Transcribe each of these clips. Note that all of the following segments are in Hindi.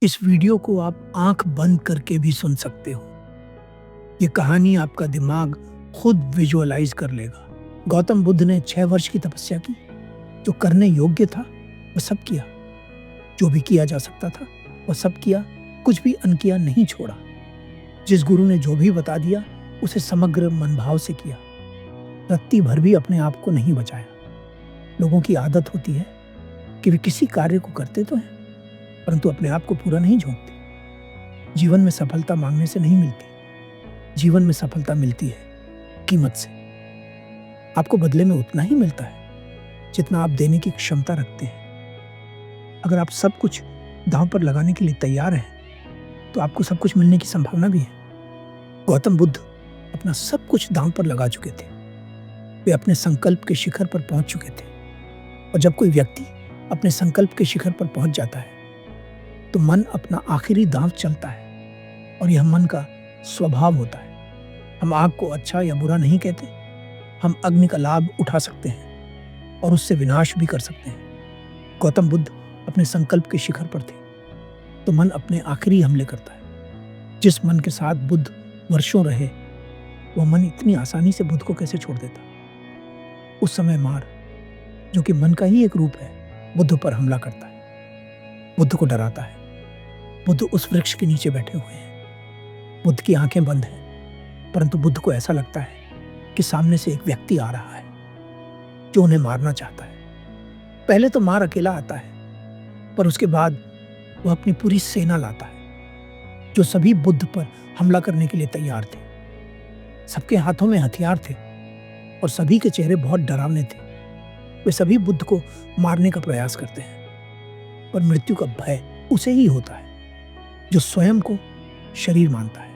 इस वीडियो को आप आंख बंद करके भी सुन सकते हो। ये कहानी आपका दिमाग खुद विजुअलाइज कर लेगा। गौतम बुद्ध ने 6 वर्ष की तपस्या की। जो करने योग्य था वह सब किया, जो भी किया जा सकता था वह सब किया, कुछ भी अनकिया नहीं छोड़ा। जिस गुरु ने जो भी बता दिया उसे समग्र मनभाव से किया। रत्ती भर भी अपने आप को नहीं बचाया। लोगों की आदत होती है कि वे किसी कार्य को करते तो हैं परंतु अपने आप को पूरा नहीं झोंकते। जीवन में सफलता मांगने से नहीं मिलती, जीवन में सफलता मिलती है कीमत से। आपको बदले में उतना ही मिलता है जितना आप देने की क्षमता रखते हैं। अगर आप सब कुछ दांव पर लगाने के लिए तैयार हैं तो आपको सब कुछ मिलने की संभावना भी है। गौतम बुद्ध अपना सब कुछ दांव पर लगा चुके थे। वे अपने संकल्प के शिखर पर पहुंच चुके थे। और जब कोई व्यक्ति अपने संकल्प के शिखर पर पहुंच जाता है तो मन अपना आखिरी दांव चलता है। और यह मन का स्वभाव होता है। हम आग को अच्छा या बुरा नहीं कहते, हम अग्नि का लाभ उठा सकते हैं और उससे विनाश भी कर सकते हैं। गौतम बुद्ध अपने संकल्प के शिखर पर थे तो मन अपने आखिरी हमले करता है। जिस मन के साथ बुद्ध वर्षों रहे वह मन इतनी आसानी से बुद्ध को कैसे छोड़ देता। उस समय मार, जो कि मन का ही एक रूप है, बुद्ध पर हमला करता है, बुद्ध को डराता है। बुद्ध उस वृक्ष के नीचे बैठे हुए हैं। बुद्ध की आंखें बंद हैं परंतु बुद्ध को ऐसा लगता है कि सामने से एक व्यक्ति आ रहा है जो उन्हें मारना चाहता है। पहले तो मार अकेला आता है पर उसके बाद वह अपनी पूरी सेना लाता है जो सभी बुद्ध पर हमला करने के लिए तैयार थे। सबके हाथों में हथियार थे और सभी के चेहरे बहुत डरावने थे। वे सभी बुद्ध को मारने का प्रयास करते हैं पर मृत्यु का भय उसे ही होता है जो स्वयं को शरीर मानता है।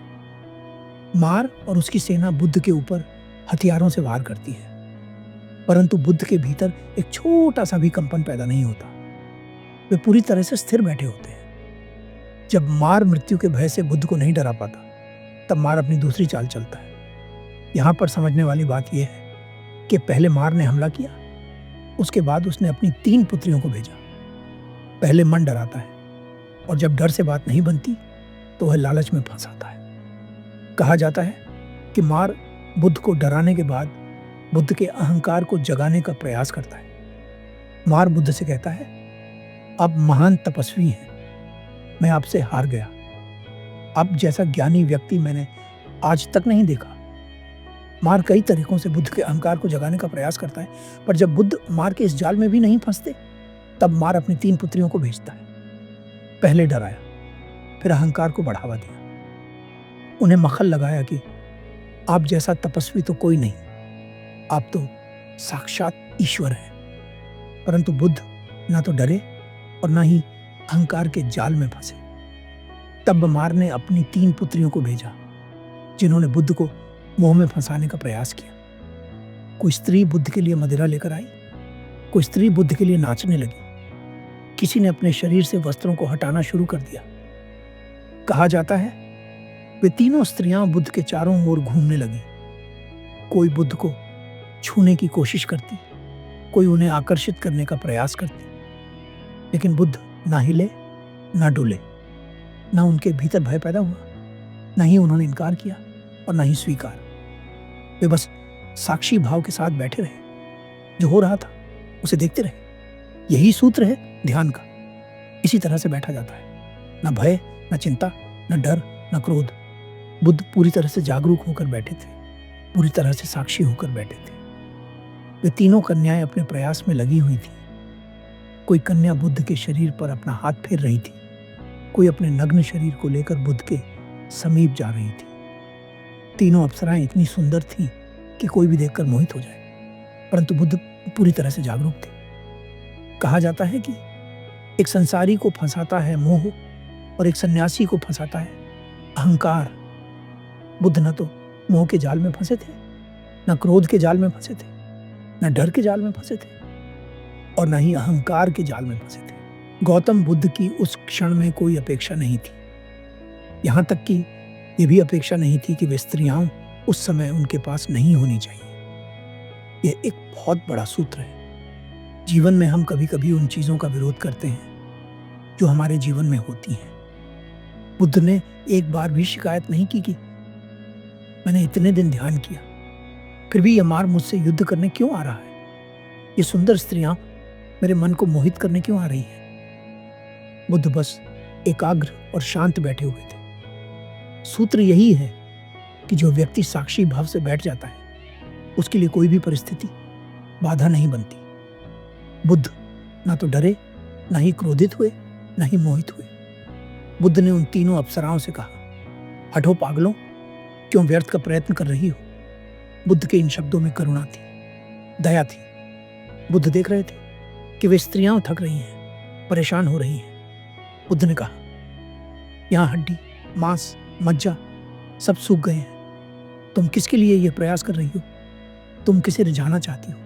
मार और उसकी सेना बुद्ध के ऊपर हथियारों से वार करती है परंतु बुद्ध के भीतर एक छोटा सा भी कंपन पैदा नहीं होता। वे पूरी तरह से स्थिर बैठे होते हैं। जब मार मृत्यु के भय से बुद्ध को नहीं डरा पाता तब मार अपनी दूसरी चाल चलता है। यहाँ पर समझने वाली बात यह है कि पहले मार ने हमला किया, उसके बाद उसने अपनी 3 पुत्रियों को भेजा। पहले मन डराता है और जब डर से बात नहीं बनती तो वह लालच में फंसाता है। कहा जाता है कि मार बुद्ध को डराने के बाद बुद्ध के अहंकार को जगाने का प्रयास करता है। मार बुद्ध से कहता है, आप महान तपस्वी हैं, मैं आपसे हार गया। आप जैसा ज्ञानी व्यक्ति मैंने आज तक नहीं देखा। मार कई तरीकों से बुद्ध के अहंकार को जगाने का प्रयास करता है पर जब बुद्ध मार के इस जाल में भी नहीं फंसते तब मार अपनी 3 पुत्रियों को भेजता है। पहले डराया, फिर अहंकार को बढ़ावा दिया, उन्हें मक्खन लगाया कि आप जैसा तपस्वी तो कोई नहीं, आप तो साक्षात ईश्वर हैं। परंतु बुद्ध ना तो डरे और ना ही अहंकार के जाल में फंसे। तब मार ने अपनी 3 पुत्रियों को भेजा जिन्होंने बुद्ध को मोह में फंसाने का प्रयास किया। कोई स्त्री बुद्ध के लिए मदिरा लेकर आई, कोई स्त्री बुद्ध के लिए नाचने लगी, किसी ने अपने शरीर से वस्त्रों को हटाना शुरू कर दिया। कहा जाता है वे तीनों स्त्रियां बुद्ध के चारों ओर घूमने लगी। कोई बुद्ध को छूने की कोशिश करती, कोई उन्हें आकर्षित करने का प्रयास करती, लेकिन बुद्ध ना हिले ना डुले। ना उनके भीतर भय पैदा हुआ, ना ही उन्होंने इनकार किया और ना ही स्वीकार। वे बस साक्षी भाव के साथ बैठे रहे। जो हो रहा था उसे देखते रहे। यही सूत्र है ध्यान का। इसी तरह से बैठा जाता है। न भय, न चिंता, न डर, न क्रोध। बुद्ध पूरी तरह से जागरूक होकर बैठे थे, पूरी तरह से साक्षी होकर बैठे थे। वे तीनों कन्याएं अपने प्रयास में लगी हुई थी। कोई कन्या बुद्ध के शरीर पर अपना हाथ फेर रही थी, कोई अपने नग्न शरीर को लेकर बुद्ध के समीप जा रही थी। तीनों अप्सराएं इतनी सुंदर थीं कि कोई भी देखकर मोहित हो जाए, परंतु बुद्ध पूरी तरह से जागरूक थे। कहा जाता है कि एक संसारी को फंसाता है मोह और एक सन्यासी को फंसाता है अहंकार। बुद्ध न तो मोह के जाल में फंसे थे, न क्रोध के जाल में फंसे थे, न डर के जाल में फंसे थे और न ही अहंकार के जाल में फंसे थे। गौतम बुद्ध की उस क्षण में कोई अपेक्षा नहीं थी। यहाँ तक कि यह भी अपेक्षा नहीं थी कि वे स्त्रियां उस समय उनके पास नहीं होनी चाहिए। यह एक बहुत बड़ा सूत्र है। जीवन में हम कभी कभी उन चीज़ों का विरोध करते हैं जो हमारे जीवन में होती हैं। बुद्ध ने एक बार भी शिकायत नहीं की कि मैंने इतने दिन ध्यान किया, फिर भी यह मार मुझसे युद्ध करने क्यों आ रहा है? ये सुंदर स्त्रियां मेरे मन को मोहित करने क्यों आ रही हैं? बुद्ध बस एकाग्र और शांत बैठे हुए थे। सूत्र यही है कि जो व्यक्ति साक्षी भाव से बैठ जाता है, उसके लिए कोई भी परिस्थिति बाधा नहीं बनती। बुद्ध ना तो डरे, ना ही क्रोधित हुए, ना ही मोहित हुए। बुद्ध ने उन तीनों अप्सराओं से कहा, हटो पागलों, क्यों व्यर्थ का प्रयत्न कर रही हो? बुद्ध के इन शब्दों में करुणा थी, दया थी। बुद्ध देख रहे थे कि वे स्त्रियां थक रही हैं, परेशान हो रही हैं। बुद्ध ने कहा, यहाँ हड्डी, मांस, मज्जा सब सूख गए हैं। तुम किसके लिए यह प्रयास कर रही हो? तुम किसे रिझाना चाहती हो?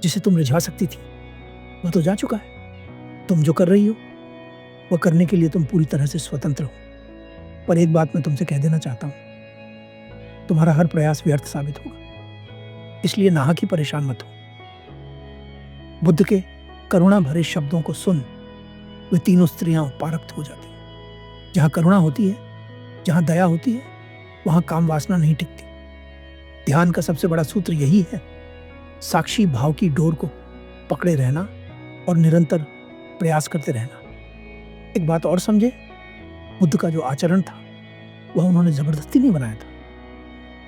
जिसे तुम रिझा सकती थी वह तो जा चुका है। तुम जो कर रही हो वह करने के लिए तुम पूरी तरह से स्वतंत्र हो। पर एक बात मैं तुमसे कह देना चाहता हूं, तुम्हारा हर प्रयास व्यर्थ साबित होगा, इसलिए नाहक ही परेशान मत हो। बुद्ध के करुणा भरे शब्दों को सुन वे तीनों स्त्रियां पारक्त हो जाती हैं। जहां करुणा होती है, जहां दया होती है, वहां काम वासना नहीं टिकती। ध्यान का सबसे बड़ा सूत्र यही है, साक्षी भाव की डोर को पकड़े रहना और निरंतर प्रयास करते रहना। एक बात और समझे, बुद्ध का जो आचरण था वह उन्होंने जबरदस्ती नहीं बनाया था।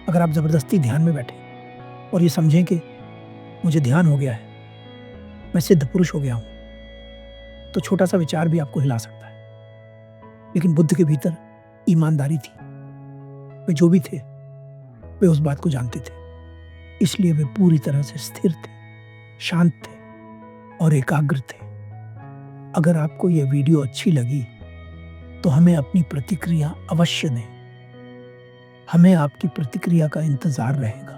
अगर आप जबरदस्ती ध्यान में बैठे और ये समझें कि मुझे ध्यान हो गया है, मैं सिद्ध पुरुष हो गया हूं, तो छोटा सा विचार भी आपको हिला सकता है। लेकिन बुद्ध के भीतर ईमानदारी थी। वे जो भी थे वे उस बात को जानते थे, इसलिए वे पूरी तरह से स्थिर थे, शांत थे और एकाग्र थे। अगर आपको यह वीडियो अच्छी लगी तो हमें अपनी प्रतिक्रिया अवश्य दें। हमें आपकी प्रतिक्रिया का इंतजार रहेगा।